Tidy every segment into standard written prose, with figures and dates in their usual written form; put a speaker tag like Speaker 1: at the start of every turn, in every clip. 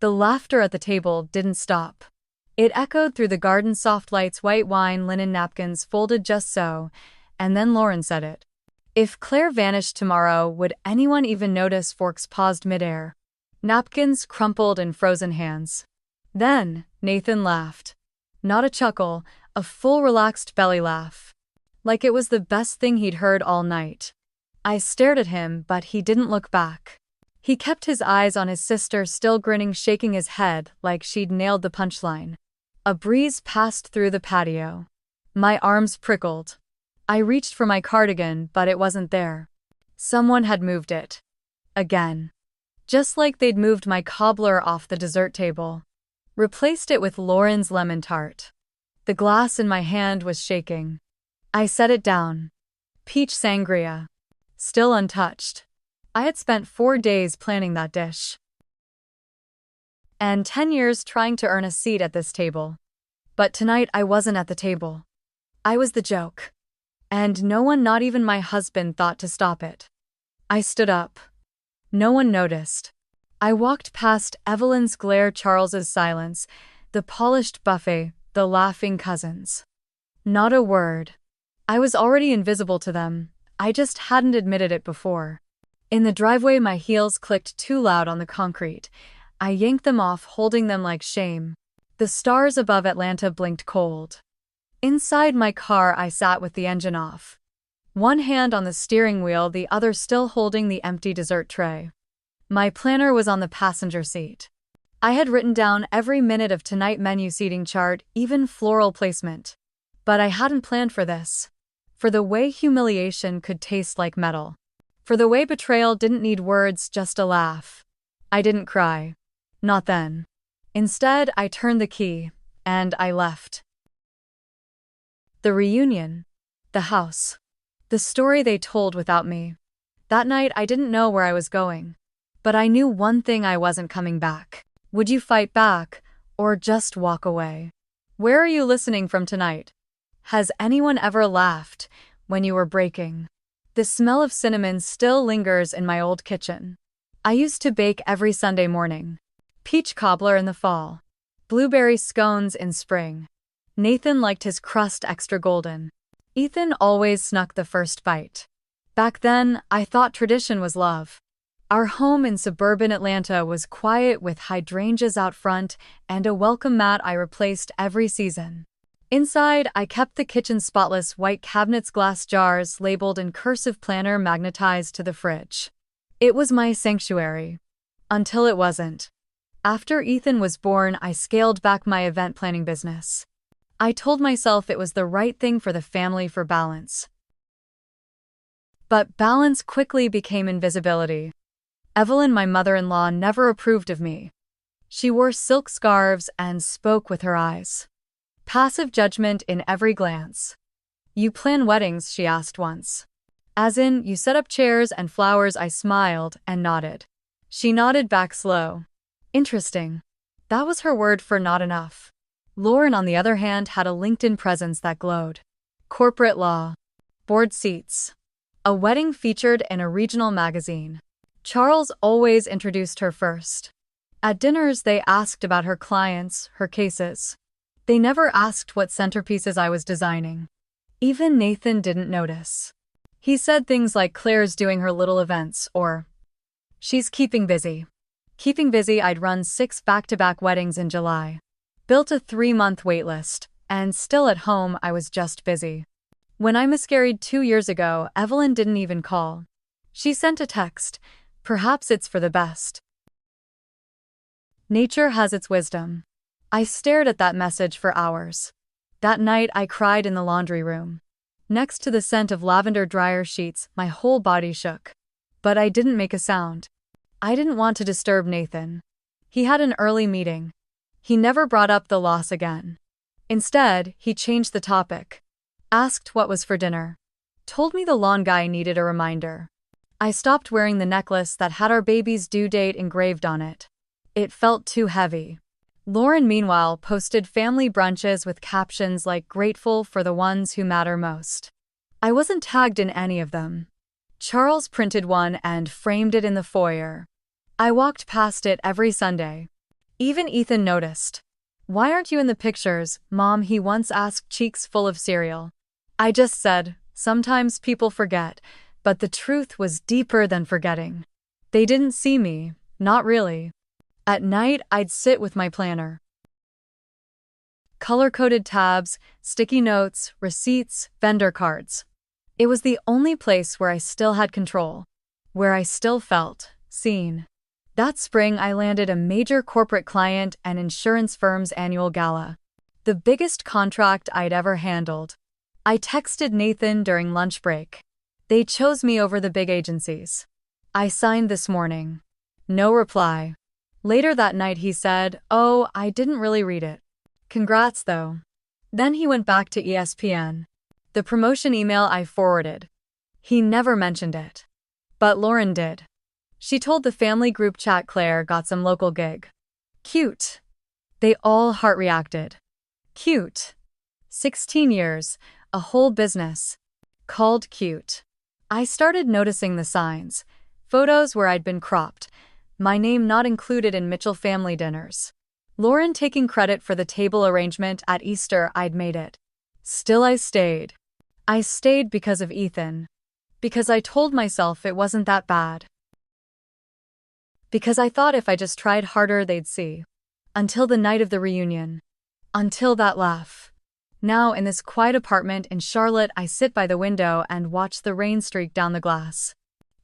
Speaker 1: The laughter at the table didn't stop. It echoed through the garden's soft lights, white wine, linen napkins folded just so, and then Lauren said it. If Claire vanished tomorrow, would anyone even notice? Forks paused midair. Napkins crumpled in frozen hands. Then, Nathan laughed. Not a chuckle, a full relaxed belly laugh. Like it was the best thing he'd heard all night. I stared at him, but he didn't look back. He kept his eyes on his sister, still grinning, shaking his head like she'd nailed the punchline. A breeze passed through the patio. My arms prickled. I reached for my cardigan, but it wasn't there. Someone had moved it. Again. Just like they'd moved my cobbler off the dessert table. Replaced it with Lauren's lemon tart. The glass in my hand was shaking. I set it down. Peach sangria. Still untouched. I had spent 4 days planning that dish. And 10 years trying to earn a seat at this table. But tonight I wasn't at the table. I was the joke. And no one, not even my husband, thought to stop it. I stood up. No one noticed. I walked past Evelyn's glare, Charles's silence, the polished buffet, the laughing cousins. Not a word. I was already invisible to them. I just hadn't admitted it before. In the driveway, my heels clicked too loud on the concrete. I yanked them off, holding them like shame. The stars above Atlanta blinked cold. Inside my car, I sat with the engine off. One hand on the steering wheel, the other still holding the empty dessert tray. My planner was on the passenger seat. I had written down every minute of tonight's menu, seating chart, even floral placement. But I hadn't planned for this. For the way humiliation could taste like metal. For the way betrayal didn't need words, just a laugh. I didn't cry. Not then. Instead, I turned the key, and I left. The reunion. The house. The story they told without me. That night I didn't know where I was going. But I knew one thing: I wasn't coming back. Would you fight back, or just walk away? Where are you listening from tonight? Has anyone ever laughed when you were breaking? The smell of cinnamon still lingers in my old kitchen. I used to bake every Sunday morning. Peach cobbler in the fall. Blueberry scones in spring. Nathan liked his crust extra golden. Ethan always snuck the first bite. Back then, I thought tradition was love. Our home in suburban Atlanta was quiet, with hydrangeas out front and a welcome mat I replaced every season. Inside, I kept the kitchen spotless, white cabinets, glass jars labeled in cursive, planner magnetized to the fridge. It was my sanctuary. Until it wasn't. After Ethan was born, I scaled back my event planning business. I told myself it was the right thing for the family, for balance. But balance quickly became invisibility. Evelyn, my mother-in-law, never approved of me. She wore silk scarves and spoke with her eyes. Passive judgment in every glance. You plan weddings? She asked once. As in, you set up chairs and flowers? I smiled and nodded. She nodded back slow. Interesting. That was her word for not enough. Lauren, on the other hand, had a LinkedIn presence that glowed. Corporate law. Board seats. A wedding featured in a regional magazine. Charles always introduced her first. At dinners, they asked about her clients, her cases. They never asked what centerpieces I was designing. Even Nathan didn't notice. He said things like, Claire's doing her little events, or she's keeping busy. Keeping busy. I'd run 6 back-to-back weddings in July. Built a 3-month waitlist, and still at home I was just busy. When I miscarried 2 years ago, Evelyn didn't even call. She sent a text. Perhaps it's for the best. Nature has its wisdom. I stared at that message for hours. That night I cried in the laundry room. Next to the scent of lavender dryer sheets, my whole body shook. But I didn't make a sound. I didn't want to disturb Nathan. He had an early meeting. He never brought up the loss again. Instead, he changed the topic. Asked what was for dinner. Told me the lawn guy needed a reminder. I stopped wearing the necklace that had our baby's due date engraved on it. It felt too heavy. Lauren, meanwhile, posted family brunches with captions like "grateful for the ones who matter most." I wasn't tagged in any of them. Charles printed one and framed it in the foyer. I walked past it every Sunday. Even Ethan noticed. "Why aren't you in the pictures, Mom?" he once asked, cheeks full of cereal. I just said, "Sometimes people forget," but the truth was deeper than forgetting. They didn't see me, not really. At night, I'd sit with my planner. Color-coded tabs, sticky notes, receipts, vendor cards. It was the only place where I still had control, where I still felt seen. That spring, I landed a major corporate client, an insurance firm's annual gala. The biggest contract I'd ever handled. I texted Nathan during lunch break. They chose me over the big agencies. "I signed this morning." No reply. Later that night he said, "Oh, I didn't really read it. Congrats though." Then he went back to ESPN. The promotion email I forwarded. He never mentioned it. But Lauren did. She told the family group chat Claire got some local gig. Cute. They all heart reacted. Cute. 16 years, a whole business. Called cute. I started noticing the signs. Photos where I'd been cropped. My name not included in Mitchell family dinners. Lauren taking credit for the table arrangement at Easter. I'd made it. Still I stayed. I stayed because of Ethan. Because I told myself it wasn't that bad. Because I thought if I just tried harder they'd see. Until the night of the reunion. Until that laugh. Now in this quiet apartment in Charlotte, I sit by the window and watch the rain streak down the glass.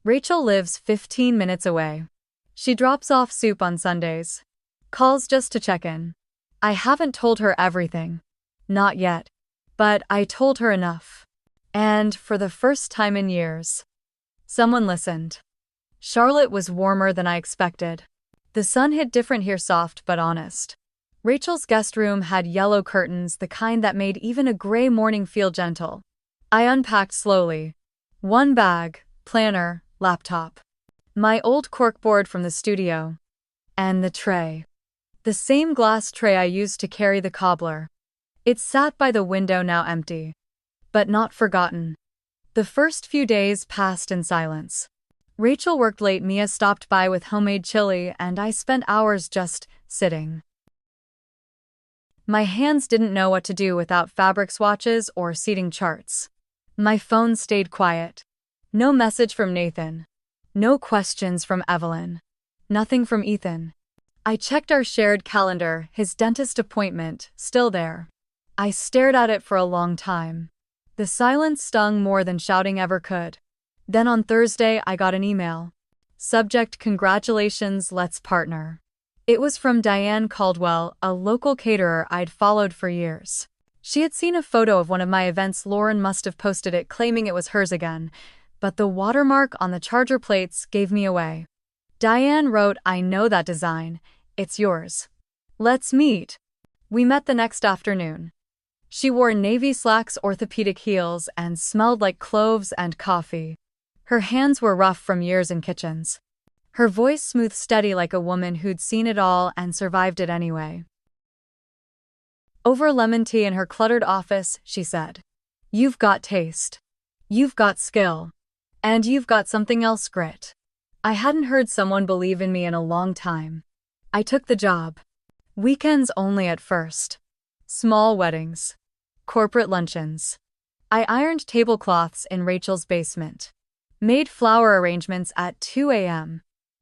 Speaker 1: Rachel lives 15 minutes away. She drops off soup on Sundays. Calls just to check in. I haven't told her everything. Not yet. But I told her enough. And, for the first time in years, someone listened. Charlotte was warmer than I expected. The sun hit different here, soft but honest. Rachel's guest room had yellow curtains, the kind that made even a gray morning feel gentle. I unpacked slowly. One bag, planner, laptop. My old corkboard from the studio. And the tray. The same glass tray I used to carry the cobbler. It sat by the window, now empty. But not forgotten. The first few days passed in silence. Rachel worked late, Mia stopped by with homemade chili, and I spent hours just sitting. My hands didn't know what to do without fabric swatches or seating charts. My phone stayed quiet. No message from Nathan. No questions from Evelyn. Nothing from Ethan. I checked our shared calendar, his dentist appointment, still there. I stared at it for a long time. The silence stung more than shouting ever could. Then on Thursday, I got an email. Subject: "Congratulations, let's partner." It was from Diane Caldwell, a local caterer I'd followed for years. She had seen a photo of one of my events. Lauren must have posted it, claiming it was hers again, but the watermark on the charger plates gave me away. Diane wrote, "I know that design. It's yours. Let's meet." We met the next afternoon. She wore navy slacks, orthopedic heels, and smelled like cloves and coffee. Her hands were rough from years in kitchens. Her voice smooth, steady, like a woman who'd seen it all and survived it anyway. Over lemon tea in her cluttered office, she said, "You've got taste. You've got skill. And you've got something else, grit." I hadn't heard someone believe in me in a long time. I took the job. Weekends only at first. Small weddings. Corporate luncheons. I ironed tablecloths in Rachel's basement. Made flower arrangements at 2 a.m.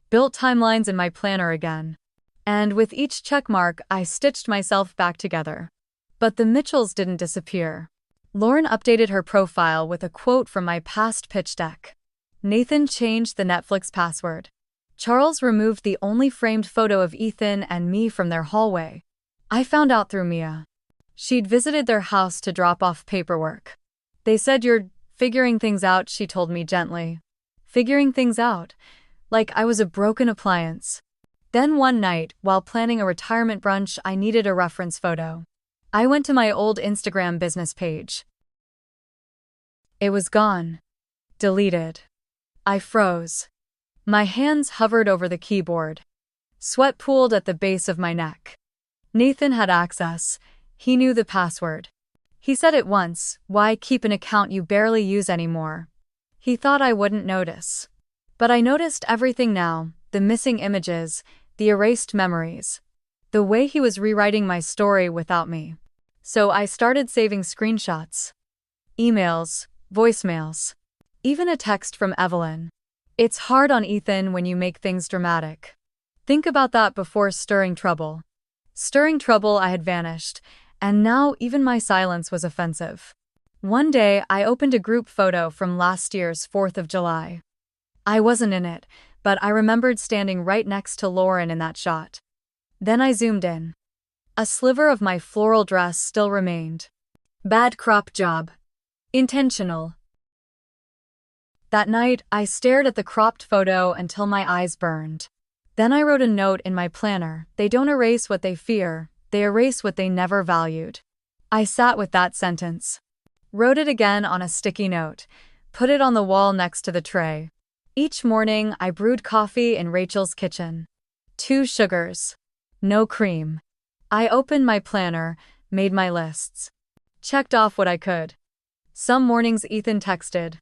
Speaker 1: Built timelines in my planner again. And with each checkmark, I stitched myself back together. But the Mitchells didn't disappear. Lauren updated her profile with a quote from my past pitch deck. Nathan changed the Netflix password. Charles removed the only framed photo of Ethan and me from their hallway. I found out through Mia. She'd visited their house to drop off paperwork. "They said you're figuring things out," she told me gently. Figuring things out. Like I was a broken appliance. Then one night, while planning a retirement brunch, I needed a reference photo. I went to my old Instagram business page. It was gone. Deleted. I froze. My hands hovered over the keyboard. Sweat pooled at the base of my neck. Nathan had access. He knew the password. He said it once, "Why keep an account you barely use anymore?" He thought I wouldn't notice. But I noticed everything now, the missing images, the erased memories. the way he was rewriting my story without me. So I started saving screenshots, emails, voicemails, even a text from Evelyn. It's hard on Ethan when you make things dramatic. Think about that before stirring trouble. Stirring trouble, I had vanished, and now even my silence was offensive. One day, I opened a group photo from last year's 4th of July. I wasn't in it, but I remembered standing right next to Lauren in that shot. Then I zoomed in. A sliver of my floral dress still remained. Bad crop job. Intentional. That night, I stared at the cropped photo until my eyes burned. Then I wrote a note in my planner. They don't erase what they fear, they erase what they never valued. I sat with that sentence. Wrote it again on a sticky note. Put it on the wall next to the tray. Each morning, I brewed coffee in Rachel's kitchen. 2 sugars. No cream. I opened my planner, made my lists. Checked off what I could. Some mornings Ethan texted.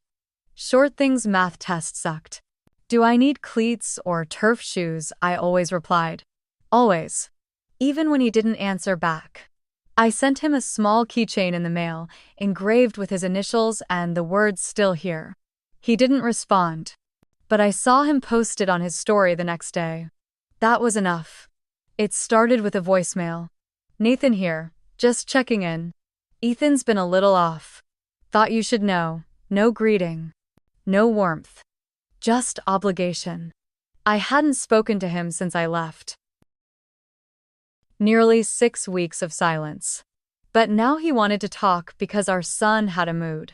Speaker 1: Short things, math test sucked. Do I need cleats or turf shoes? I always replied. Always. Even when he didn't answer back. I sent him a small keychain in the mail, engraved with his initials and the words "still here." He didn't respond. But I saw him post it on his story the next day. That was enough. It started with a voicemail. Nathan here, just checking in. Ethan's been a little off. Thought you should know. No greeting. No warmth. Just obligation. I hadn't spoken to him since I left. Nearly 6 weeks of silence. But now he wanted to talk because our son had a mood.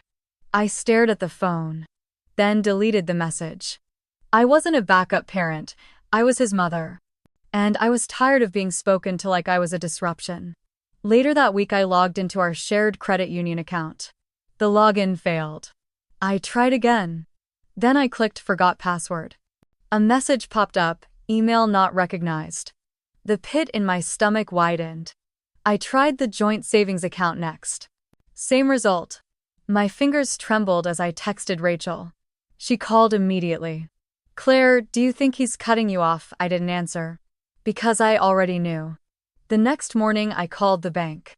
Speaker 1: I stared at the phone. Then deleted the message. I wasn't a backup parent, I was his mother. And I was tired of being spoken to like I was a disruption. Later that week I logged into our shared credit union account. The login failed. I tried again. Then I clicked forgot password. A message popped up, email not recognized. The pit in my stomach widened. I tried the joint savings account next. Same result. My fingers trembled as I texted Rachel. She called immediately. Claire, do you think he's cutting you off? I didn't answer. Because I already knew. The next morning I called the bank.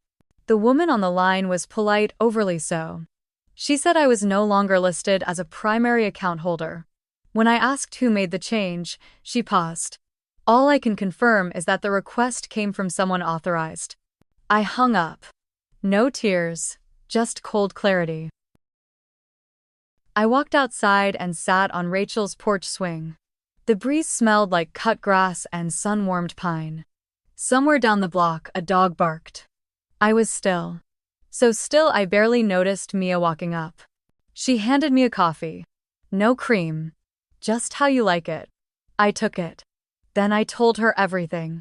Speaker 1: The woman on the line was polite, overly so. She said I was no longer listed as a primary account holder. When I asked who made the change, she paused. All I can confirm is that the request came from someone authorized. I hung up. No tears, just cold clarity. I walked outside and sat on Rachel's porch swing. The breeze smelled like cut grass and sun-warmed pine. Somewhere down the block, a dog barked. I was still. So still I barely noticed Mia walking up. She handed me a coffee. No cream. Just how you like it. I took it. Then I told her everything.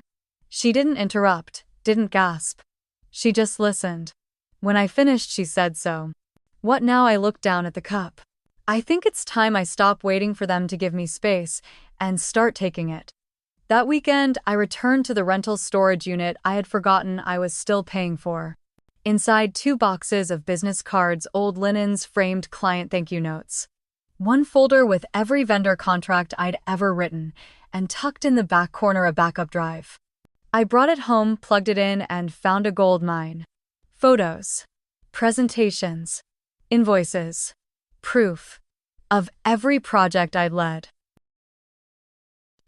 Speaker 1: She didn't interrupt, didn't gasp. She just listened. When I finished, she said so. What now? I looked down at the cup. I think it's time I stop waiting for them to give me space and start taking it. That weekend, I returned to the rental storage unit I had forgotten I was still paying for. Inside 2 boxes of business cards, old linens, framed client thank you notes. 1 folder with every vendor contract I'd ever written, and tucked in the back corner a backup drive. I brought it home, plugged it in, and found a gold mine. Photos. Presentations. Invoices. Proof. Of every project I'd led.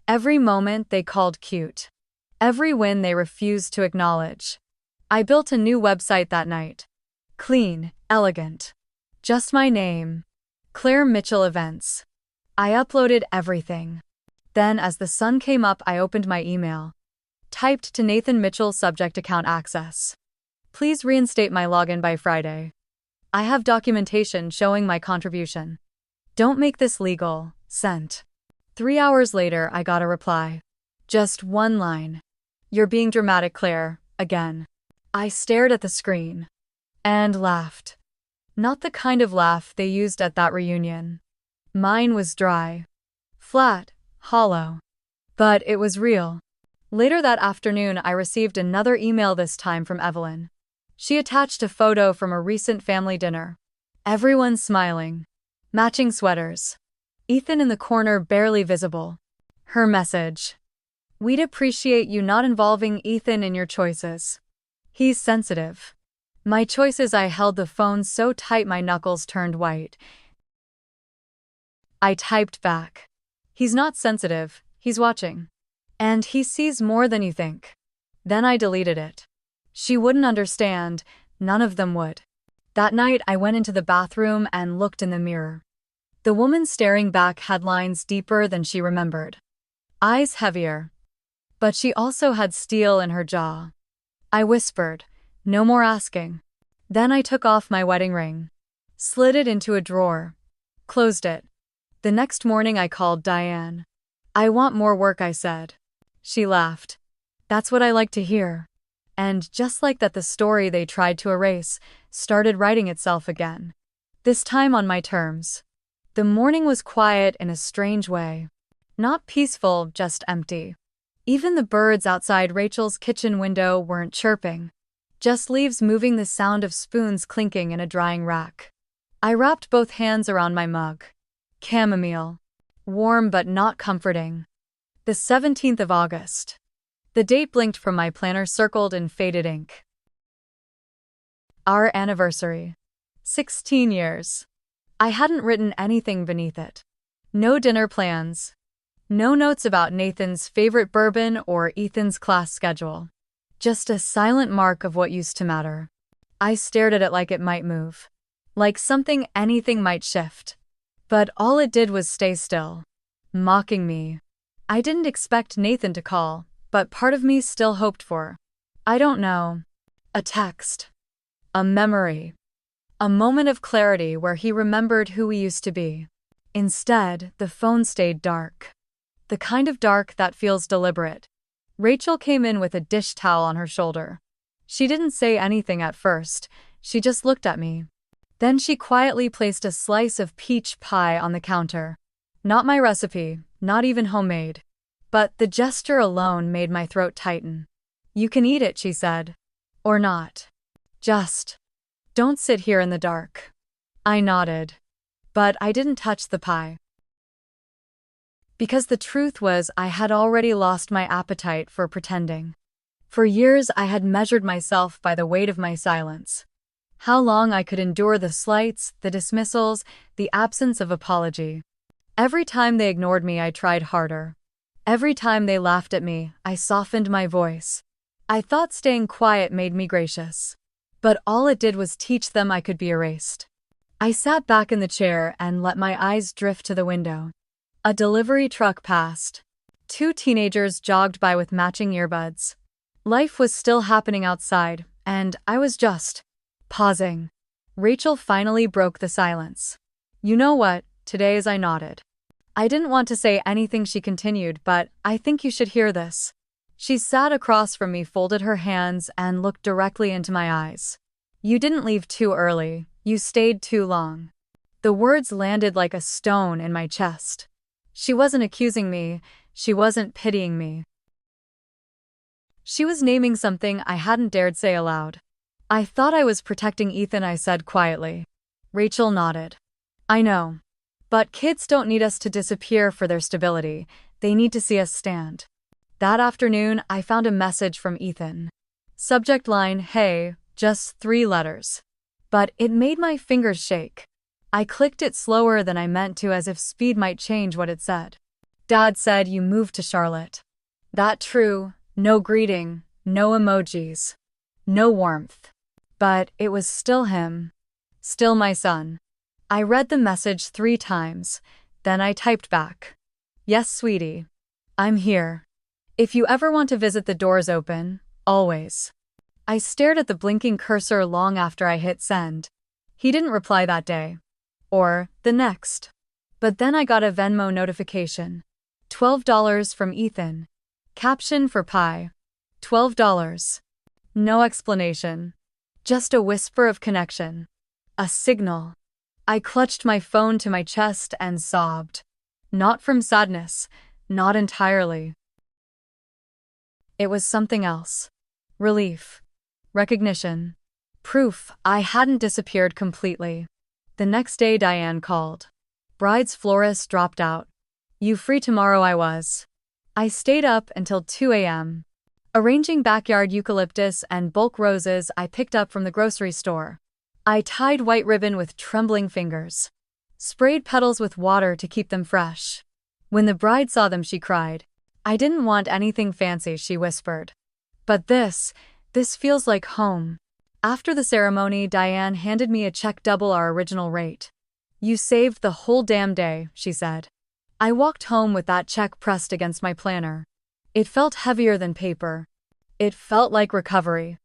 Speaker 1: Every moment they called cute. Every win they refused to acknowledge. I built a new website that night. Clean, elegant. Just my name. Claire Mitchell Events. I uploaded everything. Then as the sun came up, I opened my email. Typed to Nathan Mitchell, subject account access. Please reinstate my login by Friday. I have documentation showing my contribution. Don't make this legal. Sent. 3 hours later, I got a reply. Just 1 line. You're being dramatic, Claire, again. I stared at the screen. And laughed. Not the kind of laugh they used at that reunion. Mine was dry. Flat, hollow. But it was real. Later that afternoon, I received another email, this time from Evelyn. She attached a photo from a recent family dinner. Everyone smiling. Matching sweaters. Ethan in the corner, barely visible. Her message. We'd appreciate you not involving Ethan in your choices. He's sensitive. My choices. I held the phone so tight my knuckles turned white. I typed back. He's not sensitive, he's watching. And he sees more than you think. Then I deleted it. She wouldn't understand, none of them would. That night I went into the bathroom and looked in the mirror. The woman staring back had lines deeper than she remembered. Eyes heavier. But she also had steel in her jaw. I whispered, "No more asking." Then I took off my wedding ring. Slid it into a drawer. Closed it. The next morning I called Diane. "I want more work," I said. She laughed. "That's what I like to hear." And just like that, the story they tried to erase started writing itself again. This time on my terms. The morning was quiet in a strange way. Not peaceful, just empty. Even the birds outside Rachel's kitchen window weren't chirping. Just leaves moving, the sound of spoons clinking in a drying rack. I wrapped both hands around my mug. Chamomile. Warm but not comforting. The 17th of August. The date blinked from my planner, circled in faded ink. Our anniversary. 16 years. I hadn't written anything beneath it. No dinner plans. No notes about Nathan's favorite bourbon or Ethan's class schedule. Just a silent mark of what used to matter. I stared at it like it might move. Like something, anything might shift. But all it did was stay still. Mocking me. I didn't expect Nathan to call, but part of me still hoped for, I don't know, a text. A memory. A moment of clarity where he remembered who we used to be. Instead, the phone stayed dark. The kind of dark that feels deliberate. Rachel came in with a dish towel on her shoulder. She didn't say anything at first, she just looked at me. Then she quietly placed a slice of peach pie on the counter. Not my recipe, not even homemade. But the gesture alone made my throat tighten. "You can eat it," she said. "Or not. Just don't sit here in the dark." I nodded. But I didn't touch the pie. Because the truth was, I had already lost my appetite for pretending. For years I had measured myself by the weight of my silence. How long I could endure the slights, the dismissals, the absence of apology. Every time they ignored me, I tried harder. Every time they laughed at me, I softened my voice. I thought staying quiet made me gracious. But all it did was teach them I could be erased. I sat back in the chair and let my eyes drift to the window. A delivery truck passed. 2 teenagers jogged by with matching earbuds. Life was still happening outside, and I was just pausing. Rachel finally broke the silence. "You know what, today," as I nodded. I didn't want to say anything, she continued, "but I think you should hear this." She sat across from me, folded her hands, and looked directly into my eyes. "You didn't leave too early, you stayed too long." The words landed like a stone in my chest. She wasn't accusing me, she wasn't pitying me. She was naming something I hadn't dared say aloud. "I thought I was protecting Ethan," I said quietly. Rachel nodded. "I know. But kids don't need us to disappear for their stability, they need to see us stand." That afternoon, I found a message from Ethan. Subject line, "Hey," just 3 letters. But it made my fingers shake. I clicked it slower than I meant to, as if speed might change what it said. "Dad said you moved to Charlotte." That true, no greeting, no emojis. No warmth. But it was still him. Still my son. I read the message 3 times, then I typed back. "Yes, sweetie. I'm here. If you ever want to visit, the door's open, always." I stared at the blinking cursor long after I hit send. He didn't reply that day. Or the next. But then I got a Venmo notification. $12 from Ethan. Caption for pie. $12. No explanation. Just a whisper of connection. A signal. I clutched my phone to my chest and sobbed. Not from sadness, not entirely. It was something else. Relief. Recognition. Proof I hadn't disappeared completely. The next day Diane called. "Bride's florist dropped out. You free tomorrow?" I was. I stayed up until 2 a.m., arranging backyard eucalyptus and bulk roses I picked up from the grocery store. I tied white ribbon with trembling fingers, sprayed petals with water to keep them fresh. When the bride saw them, she cried. "I didn't want anything fancy," she whispered. "But this feels like home." After the ceremony, Diane handed me a check double our original rate. "You saved the whole damn day," she said. I walked home with that check pressed against my planner. It felt heavier than paper. It felt like recovery.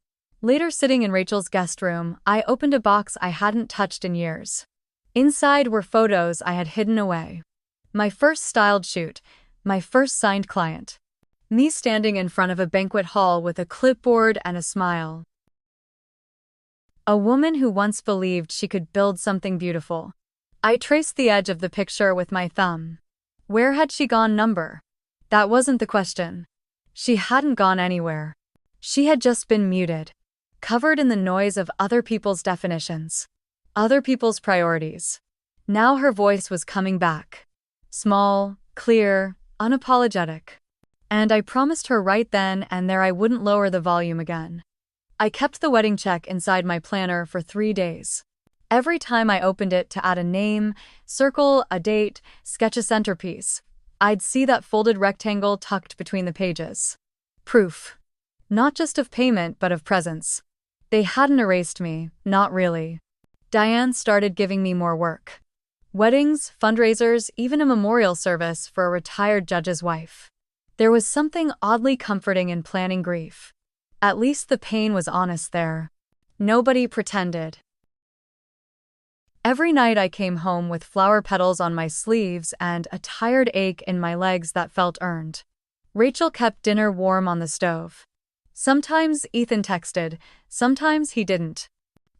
Speaker 1: Later, sitting in Rachel's guest room, I opened a box I hadn't touched in years. Inside were photos I had hidden away. My first styled shoot, my first signed client. Me standing in front of a banquet hall with a clipboard and a smile. A woman who once believed she could build something beautiful. I traced the edge of the picture with my thumb. Where had she gone? That wasn't the question. She hadn't gone anywhere. She had just been muted, covered in the noise of other people's definitions, other people's priorities. Now her voice was coming back. Small, clear, unapologetic. And I promised her right then and there I wouldn't lower the volume again. I kept the wedding check inside my planner for 3 days. Every time I opened it to add a name, circle a date, sketch a centerpiece, I'd see that folded rectangle tucked between the pages. Proof. Not just of payment but of presence. They hadn't erased me, not really. Diane started giving me more work. Weddings, fundraisers, even a memorial service for a retired judge's wife. There was something oddly comforting in planning grief. At least the pain was honest there. Nobody pretended. Every night I came home with flower petals on my sleeves and a tired ache in my legs that felt earned. Rachel kept dinner warm on the stove. Sometimes Ethan texted, sometimes he didn't.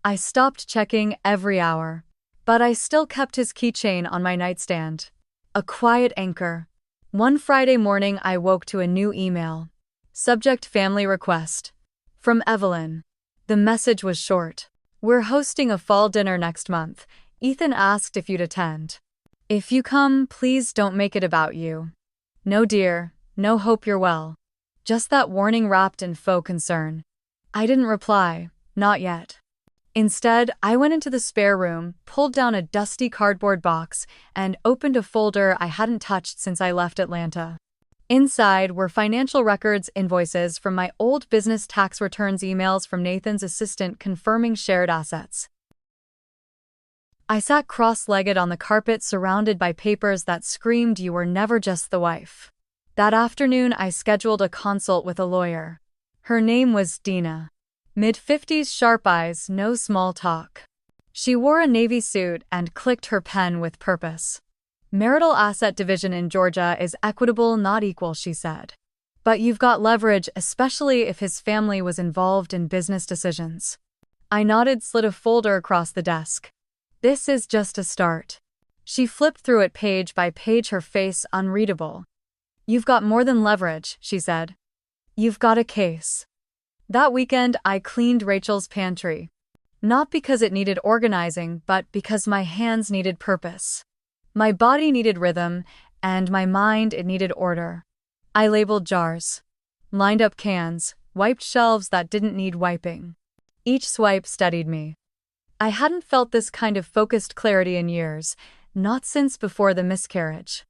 Speaker 1: I stopped checking every hour. But I still kept his keychain on my nightstand. A quiet anchor. One Friday morning I woke to a new email. Subject: family request. From Evelyn. The message was short. "We're hosting a fall dinner next month. Ethan asked if you'd attend. If you come, please don't make it about you. No dear, no, hope you're well." Just that warning wrapped in faux concern. I didn't reply, not yet. Instead, I went into the spare room, pulled down a dusty cardboard box, and opened a folder I hadn't touched since I left Atlanta. Inside were financial records, invoices from my old business, tax returns, emails from Nathan's assistant confirming shared assets. I sat cross-legged on the carpet surrounded by papers that screamed you were never just the wife. That afternoon I scheduled a consult with a lawyer. Her name was Dina. Mid-50s, sharp eyes, no small talk. She wore a navy suit and clicked her pen with purpose. "Marital asset division in Georgia is equitable, not equal," she said. "But you've got leverage, especially if his family was involved in business decisions." I nodded, slid a folder across the desk. "This is just a start." She flipped through it page by page, her face unreadable. "You've got more than leverage," she said. "You've got a case." That weekend, I cleaned Rachel's pantry. Not because it needed organizing, but because my hands needed purpose. My body needed rhythm, and my mind, it needed order. I labeled jars, lined up cans, wiped shelves that didn't need wiping. Each swipe steadied me. I hadn't felt this kind of focused clarity in years, not since before the miscarriage.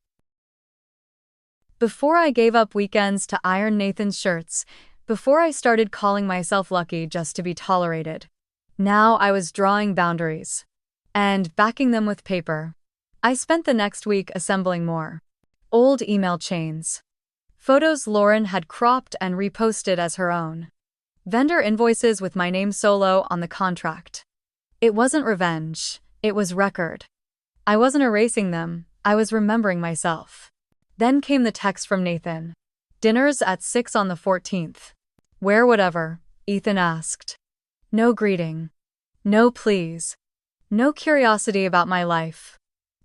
Speaker 1: Before I gave up weekends to iron Nathan's shirts, before I started calling myself lucky just to be tolerated. Now I was drawing boundaries. And backing them with paper. I spent the next week assembling more old email chains. Photos Lauren had cropped and reposted as her own. Vendor invoices with my name solo on the contract. It wasn't revenge, it was record. I wasn't erasing them, I was remembering myself. Then came the text from Nathan. "Dinner's at 6 on the 14th. Wear whatever," Ethan asked. No greeting. No please. No curiosity about my life.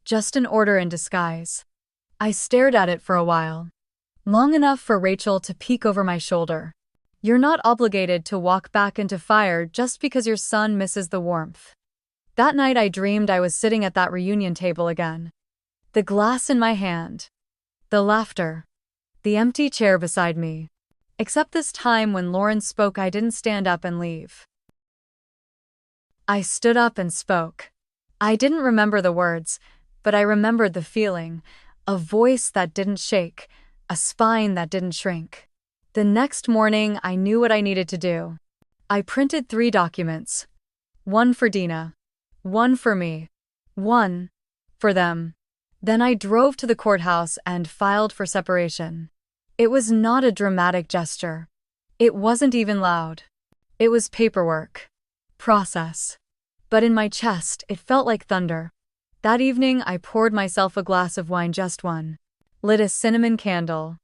Speaker 1: Just an order in disguise. I stared at it for a while. Long enough for Rachel to peek over my shoulder. "You're not obligated to walk back into fire just because your son misses the warmth." That night I dreamed I was sitting at that reunion table again. The glass in my hand. The laughter. the empty chair beside me. Except this time when Lauren spoke, I didn't stand up and leave. I stood up and spoke. I didn't remember the words, but I remembered the feeling, a voice that didn't shake, a spine that didn't shrink. The next morning, I knew what I needed to do. I printed 3 documents. One for Dina. One for me. One for them. Then I drove to the courthouse and filed for separation. It was not a dramatic gesture. It wasn't even loud. It was paperwork. Process. But in my chest, it felt like thunder. That evening, I poured myself a glass of wine, just one, lit a cinnamon candle,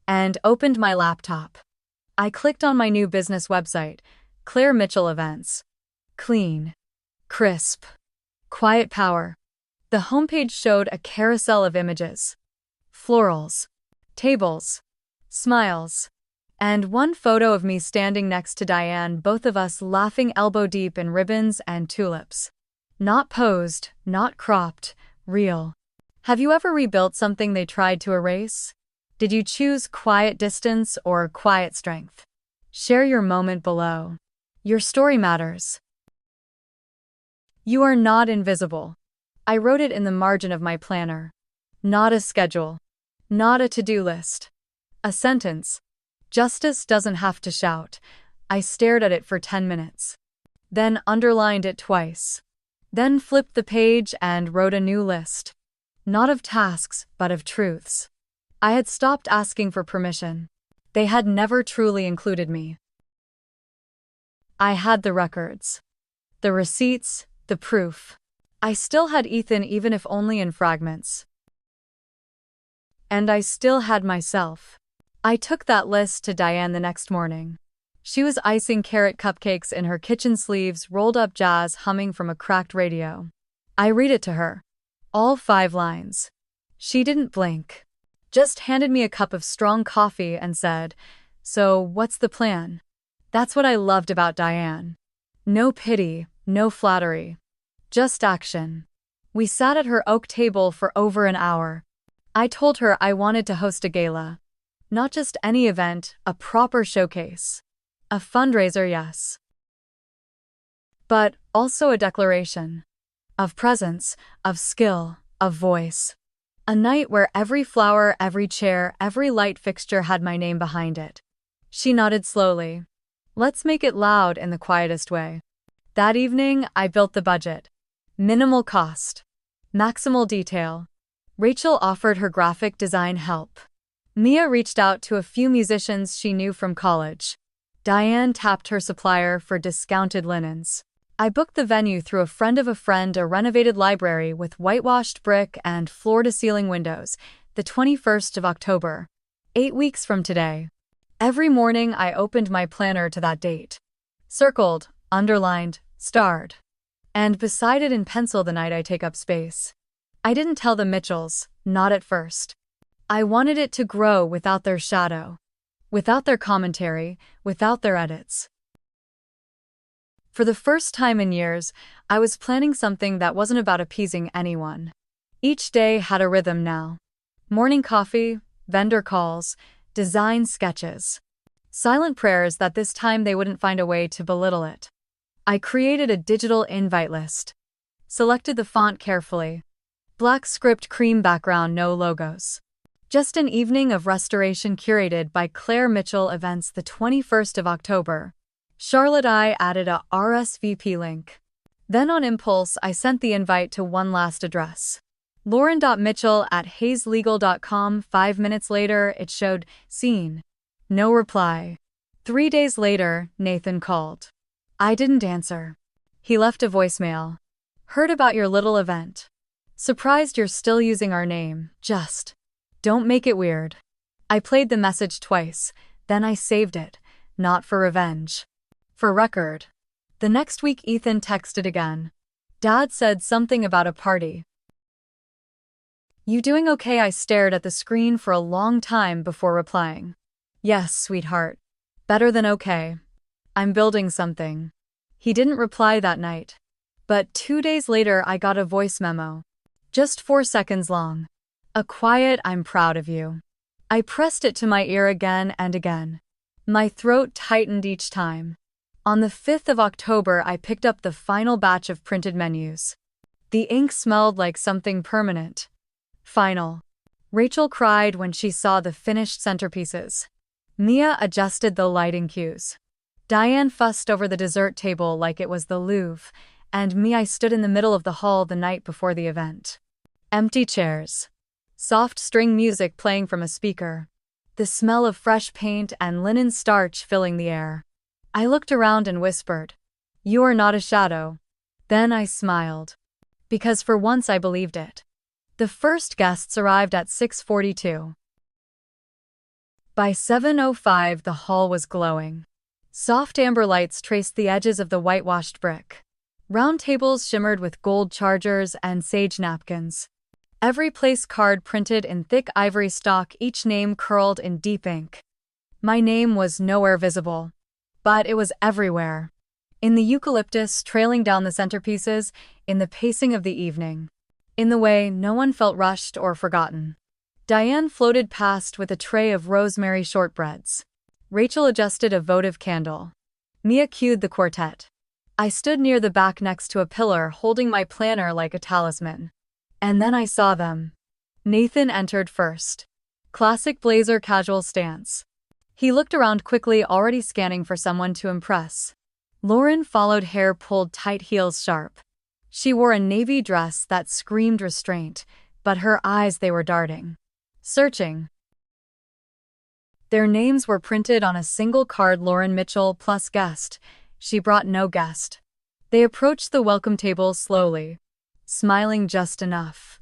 Speaker 1: and opened my laptop. I clicked on my new business website, Claire Mitchell Events. Clean. Crisp. Quiet power. The homepage showed a carousel of images. Florals. Tables. Smiles. And one photo of me standing next to Diane, both of us laughing elbow deep in ribbons and tulips. Not posed, not cropped, real. Have you ever rebuilt something they tried to erase? Did you choose quiet distance or quiet strength? Share your moment below. Your story matters. You are not invisible. I wrote it in the margin of my planner. Not a schedule. Not a to-do list. A sentence. Justice doesn't have to shout. I stared at it for 10 minutes. Then underlined it twice. Then flipped the page and wrote a new list. Not of tasks, but of truths. I had stopped asking for permission. They had never truly included me. I had the records. The receipts, the proof. I still had Ethan, even if only in fragments. And I still had myself. I took that list to Diane the next morning. She was icing carrot cupcakes in her kitchen sleeves, rolled up jazz humming from a cracked radio. I read it to her. All 5 lines. She didn't blink. Just handed me a cup of strong coffee and said, "So, what's the plan?" That's what I loved about Diane. No pity, no flattery. Just action. We sat at her oak table for over an hour. I told her I wanted to host a gala. Not just any event, a proper showcase. A fundraiser, yes. But also a declaration. Of presence, of skill, of voice. A night where every flower, every chair, every light fixture had my name behind it. She nodded slowly. Let's make it loud in the quietest way. That evening, I built the budget. Minimal cost. Maximal detail. Rachel offered her graphic design help. Mia reached out to a few musicians she knew from college. Diane tapped her supplier for discounted linens. I booked the venue through a friend of a friend, a renovated library with whitewashed brick and floor-to-ceiling windows, the 21st of October. 8 weeks from today. Every morning I opened my planner to that date. Circled, underlined, starred. And beside it in pencil the night I take up space. I didn't tell the Mitchells, not at first. I wanted it to grow without their shadow. Without their commentary, without their edits. For the first time in years, I was planning something that wasn't about appeasing anyone. Each day had a rhythm now. Morning coffee, vendor calls, design sketches. Silent prayers that this time they wouldn't find a way to belittle it. I created a digital invite list. Selected the font carefully. Black script, cream background, no logos. Just an evening of restoration curated by Claire Mitchell Events, the 21st of October. Charlotte, I added a RSVP link. Then on impulse, I sent the invite to one last address. Lauren.Mitchell@hayeslegal.com. 5 minutes later, it showed, seen. No reply. 3 days later, Nathan called. I didn't answer. He left a voicemail. Heard about your little event. Surprised you're still using our name, just. Don't make it weird. I played the message twice, then I saved it, not for revenge. For record. The next week Ethan texted again. Dad said something about a party. You doing okay? I stared at the screen for a long time before replying. Yes, sweetheart. Better than okay. I'm building something. He didn't reply that night. But 2 days later I got a voice memo. Just 4 seconds long. A quiet, I'm proud of you. I pressed it to my ear again and again. My throat tightened each time. On the 5th of October, I picked up the final batch of printed menus. The ink smelled like something permanent. Final. Rachel cried when she saw the finished centerpieces. Mia adjusted the lighting cues. Diane fussed over the dessert table like it was the Louvre, and I stood in the middle of the hall the night before the event. Empty chairs. Soft string music playing from a speaker. The smell of fresh paint and linen starch filling the air. I looked around and whispered, "You are not a shadow." Then I smiled. Because for once I believed it. The first guests arrived at 6:42. By 7:05 the hall was glowing. Soft amber lights traced the edges of the whitewashed brick. Round tables shimmered with gold chargers and sage napkins. Every place card printed in thick ivory stock, each name curled in deep ink. My name was nowhere visible, but it was everywhere. In the eucalyptus trailing down the centerpieces, in the pacing of the evening. In the way no one felt rushed or forgotten. Diane floated past with a tray of rosemary shortbreads. Rachel adjusted a votive candle. Mia cued the quartet. I stood near the back next to a pillar, holding my planner like a talisman. And then I saw them. Nathan entered first. Classic blazer, casual stance. He looked around quickly, already scanning for someone to impress. Lauren followed, hair pulled tight, heels sharp. She wore a navy dress that screamed restraint, but her eyes, they were darting. Searching. Their names were printed on a single card: Lauren Mitchell plus guest. She brought no guest. They approached the welcome table slowly, smiling just enough.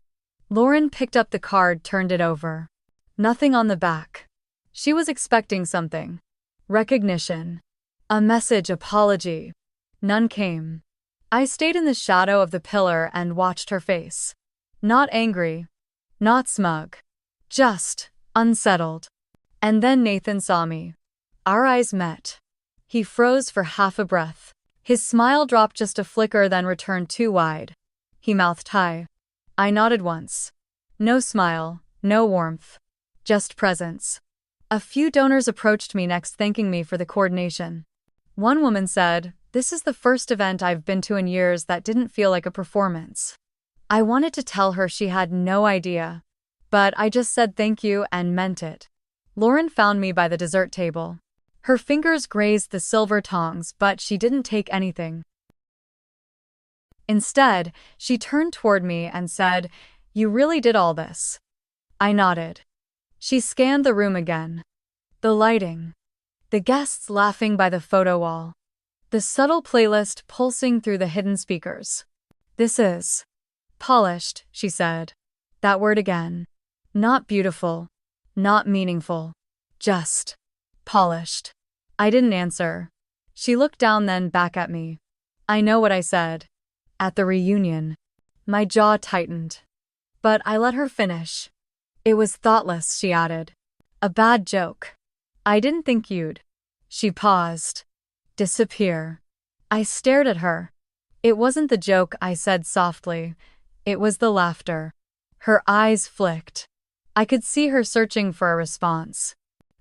Speaker 1: Lauren picked up the card, turned it over. Nothing on the back. She was expecting something. Recognition. A message, apology. None came. I stayed in the shadow of the pillar and watched her face. Not angry. Not smug. Just unsettled. And then Nathan saw me. Our eyes met. He froze for half a breath. His smile dropped just a flicker, then returned too wide. He mouthed hi. I nodded once. No smile, no warmth. Just presence. A few donors approached me next, thanking me for the coordination. One woman said, "This is the first event I've been to in years that didn't feel like a performance." I wanted to tell her she had no idea, but I just said thank you and meant it. Lauren found me by the dessert table. Her fingers grazed the silver tongs, but she didn't take anything. Instead, she turned toward me and said, "You really did all this?" I nodded. She scanned the room again. The lighting. The guests laughing by the photo wall. The subtle playlist pulsing through the hidden speakers. This is polished, she said. That word again. Not beautiful. Not meaningful. Just polished. I didn't answer. She looked down, then back at me. I know what I said. At the reunion. My jaw tightened. But I let her finish. It was thoughtless, she added. A bad joke. I didn't think you'd. She paused. Disappear. I stared at her. It wasn't the joke, I said softly. It was the laughter. Her eyes flicked. I could see her searching for a response.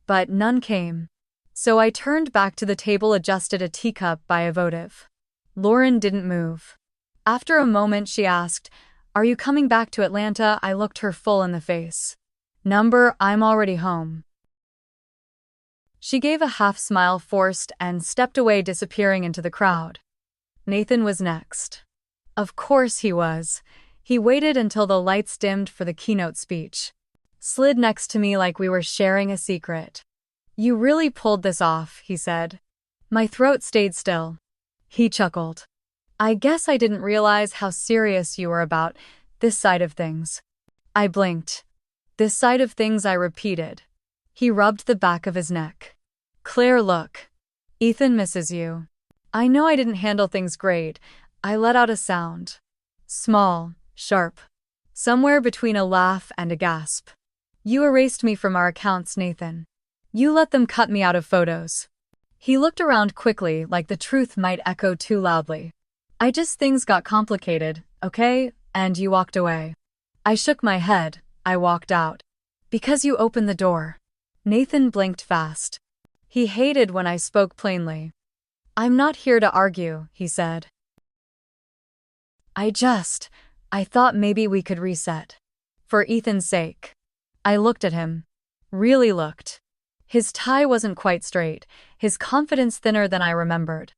Speaker 1: But none came. So I turned back to the table, adjusted a teacup by a votive. Lauren didn't move. After a moment she asked, "Are you coming back to Atlanta?" I looked her full in the face. "Number, I'm already home." She gave a half smile, forced, and stepped away, disappearing into the crowd. Nathan was next. Of course he was. He waited until the lights dimmed for the keynote speech. Slid next to me like we were sharing a secret. "You really pulled this off," he said. My throat stayed still. He chuckled. "I guess I didn't realize how serious you were about this side of things." I blinked. "This side of things," I repeated. He rubbed the back of his neck. "Claire, look. Ethan misses you." I know I didn't handle things great. I let out a sound. Small, sharp. Somewhere between a laugh and a gasp. "You erased me from our accounts, Nathan. You let them cut me out of photos." He looked around quickly, like the truth might echo too loudly. Things got complicated, okay? And you walked away." I shook my head. I walked out. "Because you opened the door." Nathan blinked fast. He hated when I spoke plainly. "I'm not here to argue," he said. I thought maybe we could reset. For Ethan's sake." I looked at him. Really looked. His tie wasn't quite straight, his confidence thinner than I remembered.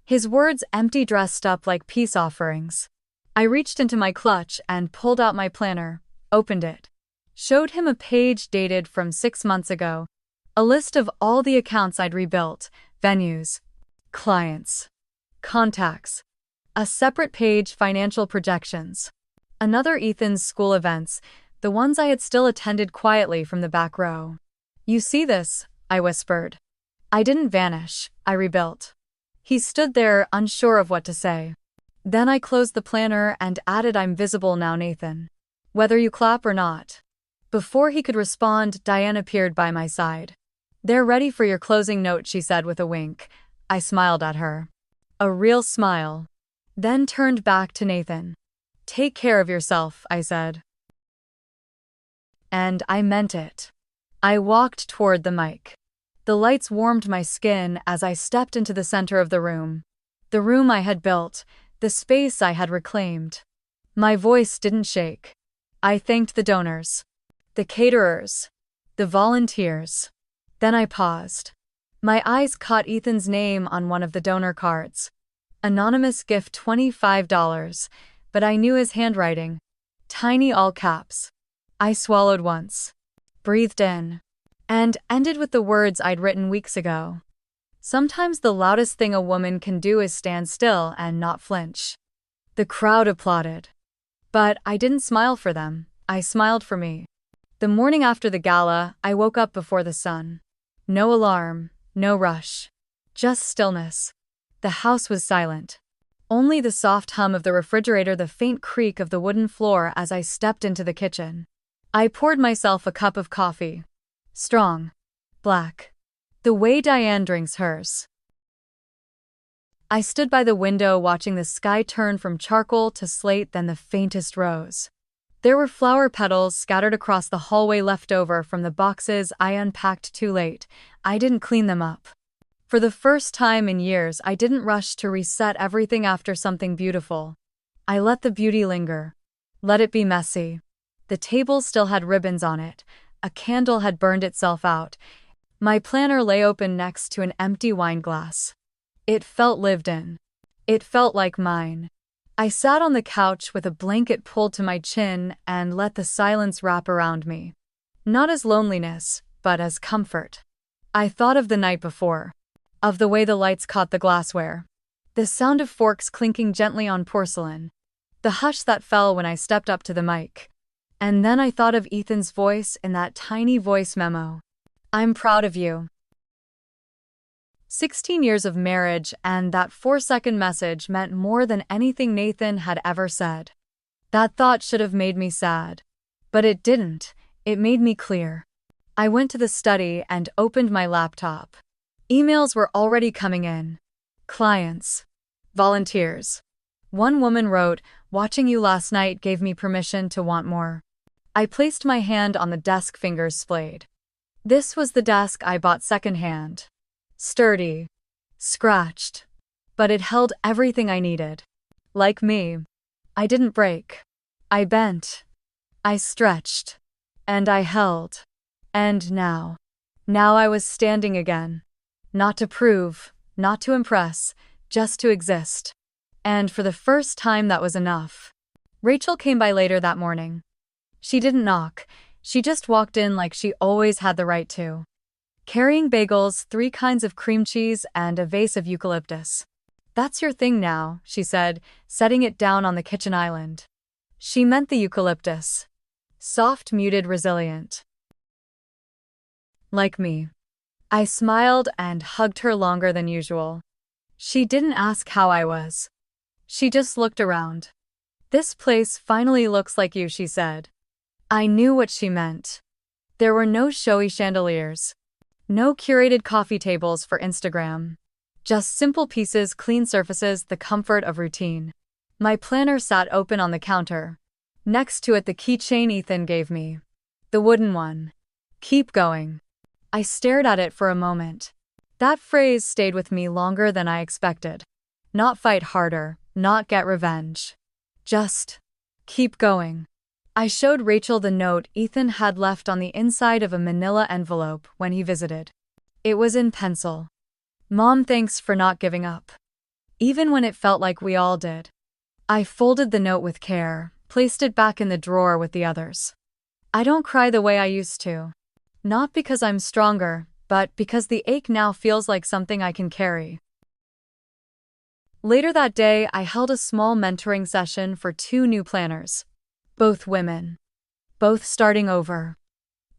Speaker 1: His words empty, dressed up like peace offerings. I reached into my clutch and pulled out my planner, opened it. Showed him a page dated from 6 months ago. A list of all the accounts I'd rebuilt, venues, clients, contacts. A separate page, financial projections. Another, Ethan's school events, the ones I had still attended quietly from the back row. "You see this?" I whispered. "I didn't vanish, I rebuilt." He stood there, unsure of what to say. Then I closed the planner and added, "I'm visible now, Nathan. Whether you clap or not." Before he could respond, Diane appeared by my side. "They're ready for your closing note," she said with a wink. I smiled at her. A real smile. Then turned back to Nathan. "Take care of yourself," I said. And I meant it. I walked toward the mic. The lights warmed my skin as I stepped into the center of the room. The room I had built, the space I had reclaimed. My voice didn't shake. I thanked the donors, the caterers, the volunteers. Then I paused. My eyes caught Ethan's name on one of the donor cards. Anonymous gift, $25, but I knew his handwriting. Tiny, all caps. I swallowed once, breathed in, and ended with the words I'd written weeks ago. "Sometimes the loudest thing a woman can do is stand still and not flinch." The crowd applauded. But I didn't smile for them, I smiled for me. The morning after the gala, I woke up before the sun. No alarm, no rush. Just stillness. The house was silent. Only the soft hum of the refrigerator, the faint creak of the wooden floor as I stepped into the kitchen. I poured myself a cup of coffee. Strong. Black. The way Diane drinks hers. I stood by the window watching the sky turn from charcoal to slate, then the faintest rose. There were flower petals scattered across the hallway, left over from the boxes I unpacked too late. I didn't clean them up. For the first time in years, I didn't rush to reset everything after something beautiful. I let the beauty linger. Let it be messy. The table still had ribbons on it. A candle had burned itself out. My planner lay open next to an empty wine glass. It felt lived in. It felt like mine. I sat on the couch with a blanket pulled to my chin and let the silence wrap around me. Not as loneliness, but as comfort. I thought of the night before. Of the way the lights caught the glassware. The sound of forks clinking gently on porcelain. The hush that fell when I stepped up to the mic. And then I thought of Ethan's voice in that tiny voice memo. "I'm proud of you." 16 years of marriage, and that 4-second message meant more than anything Nathan had ever said. That thought should have made me sad. But it didn't. It made me clear. I went to the study and opened my laptop. Emails were already coming in. Clients. Volunteers. One woman wrote, "Watching you last night gave me permission to want more." I placed my hand on the desk, fingers splayed. This was the desk I bought secondhand. Sturdy. Scratched. But it held everything I needed. Like me. I didn't break. I bent. I stretched. And I held. And now I was standing again. Not to prove, not to impress, just to exist. And for the first time, that was enough. Rachel came by later that morning. She didn't knock. She just walked in like she always had the right to. Carrying bagels, 3 kinds of cream cheese, and a vase of eucalyptus. "That's your thing now," she said, setting it down on the kitchen island. She meant the eucalyptus. Soft, muted, resilient. Like me. I smiled and hugged her longer than usual. She didn't ask how I was. She just looked around. "This place finally looks like you," she said. I knew what she meant. There were no showy chandeliers. No curated coffee tables for Instagram. Just simple pieces, clean surfaces, the comfort of routine. My planner sat open on the counter. Next to it, the keychain Ethan gave me. The wooden one. "Keep going." I stared at it for a moment. That phrase stayed with me longer than I expected. Not fight harder, not get revenge. Just keep going. I showed Rachel the note Ethan had left on the inside of a manila envelope when he visited. It was in pencil. Mom, thanks for not giving up. Even when it felt like we all did. I folded the note with care, placed it back in the drawer with the others. I don't cry the way I used to. Not because I'm stronger, but because the ache now feels like something I can carry. Later that day, I held a small mentoring session for 2 new planners. Both women. Both starting over.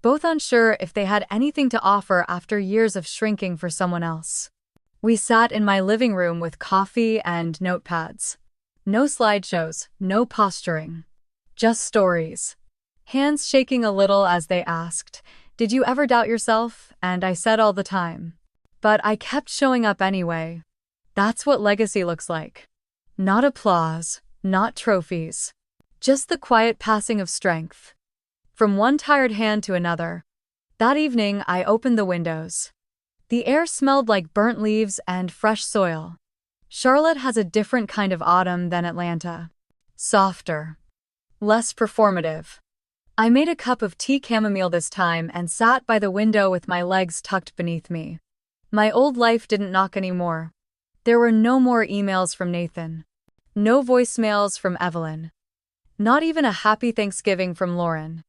Speaker 1: Both unsure if they had anything to offer after years of shrinking for someone else. We sat in my living room with coffee and notepads. No slideshows, no posturing. Just stories. Hands shaking a little as they asked, "Did you ever doubt yourself?" And I said, "All the time." But I kept showing up anyway. That's what legacy looks like. Not applause, not trophies. Just the quiet passing of strength. From one tired hand to another. That evening, I opened the windows. The air smelled like burnt leaves and fresh soil. Charlotte has a different kind of autumn than Atlanta. Softer. Less performative. I made a cup of tea chamomile this time and sat by the window with my legs tucked beneath me. My old life didn't knock anymore. There were no more emails from Nathan. No voicemails from Evelyn. Not even a happy Thanksgiving from Lauren.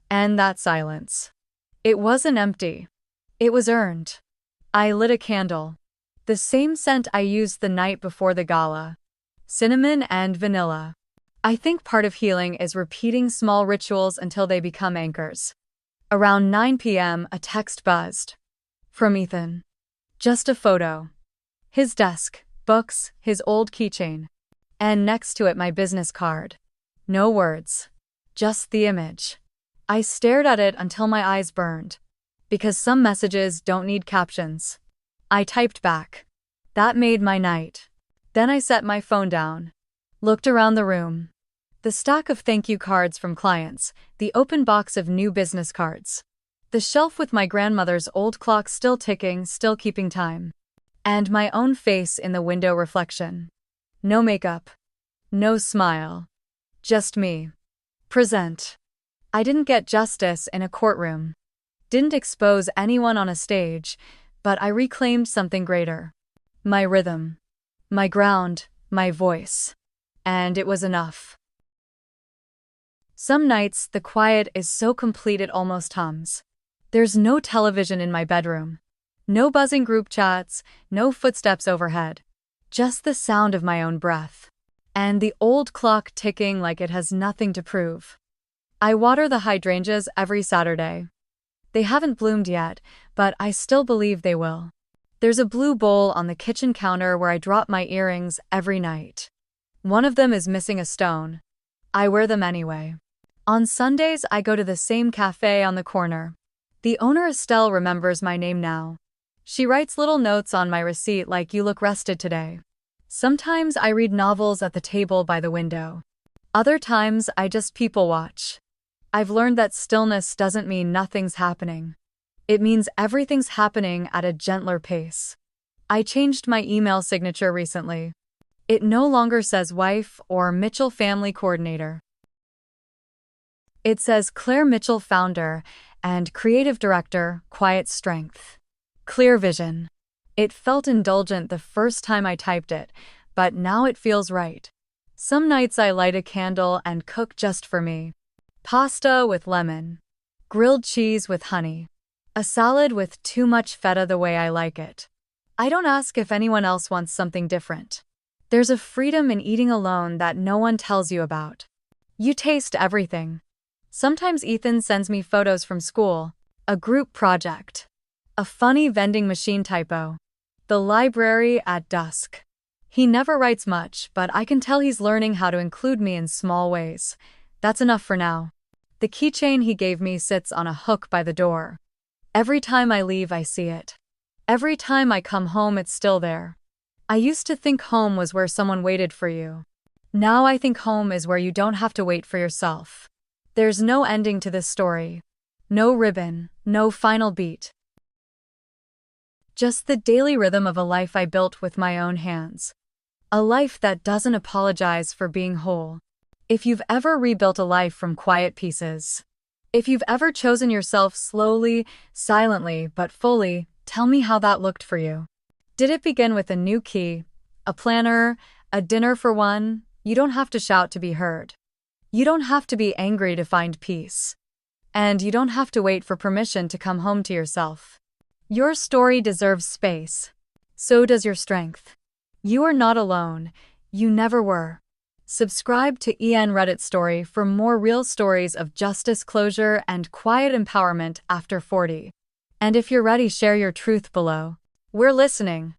Speaker 1: And that silence. It wasn't empty. It was earned. I lit a candle. The same scent I used the night before the gala. Cinnamon and vanilla. I think part of healing is repeating small rituals until they become anchors. Around 9 p.m., a text buzzed. From Ethan. Just a photo. His desk, books, his old keychain. And next to it my business card. No words. Just the image. I stared at it until my eyes burned. Because some messages don't need captions. I typed back. That made my night. Then I set my phone down. Looked around the room. The stack of thank you cards from clients, the open box of new business cards. The shelf with my grandmother's old clock still ticking, still keeping time. And my own face in the window reflection. No makeup. No smile. Just me. Present. I didn't get justice in a courtroom. Didn't expose anyone on a stage, but I reclaimed something greater. My rhythm. My ground, my voice. And it was enough. Some nights, the quiet is so complete it almost hums. There's no television in my bedroom. No buzzing group chats, no footsteps overhead. Just the sound of my own breath. And the old clock ticking like it has nothing to prove. I water the hydrangeas every Saturday. They haven't bloomed yet, but I still believe they will. There's a blue bowl on the kitchen counter where I drop my earrings every night. One of them is missing a stone. I wear them anyway. On Sundays, I go to the same cafe on the corner. The owner Estelle remembers my name now. She writes little notes on my receipt like, "You look rested today." Sometimes I read novels at the table by the window. Other times I just people watch. I've learned that stillness doesn't mean nothing's happening. It means everything's happening at a gentler pace. I changed my email signature recently. It no longer says wife or Mitchell family coordinator. It says Claire Mitchell founder and creative director, quiet strength. Clear vision. It felt indulgent the first time I typed it, but now it feels right. Some nights I light a candle and cook just for me. Pasta with lemon. Grilled cheese with honey. A salad with too much feta the way I like it. I don't ask if anyone else wants something different. There's a freedom in eating alone that no one tells you about. You taste everything. Sometimes Ethan sends me photos from school, a group project, a funny vending machine typo, the library at dusk. He never writes much, but I can tell he's learning how to include me in small ways. That's enough for now. The keychain he gave me sits on a hook by the door. Every time I leave, I see it. Every time I come home, it's still there. I used to think home was where someone waited for you. Now I think home is where you don't have to wait for yourself. There's no ending to this story. No ribbon, No final beat. Just the daily rhythm of a life I built with my own hands. A life that doesn't apologize for being whole. If you've ever rebuilt a life from quiet pieces, if you've ever chosen yourself slowly, silently, but fully, tell me how that looked for you. Did it begin with a new key, a planner, a dinner for one? You don't have to shout to be heard. You don't have to be angry to find peace. And you don't have to wait for permission to come home to yourself. Your story deserves space. So does your strength. You are not alone. You never were. Subscribe to EN Reddit Story for more real stories of justice, closure, and quiet empowerment after 40. And if you're ready, share your truth below. We're listening.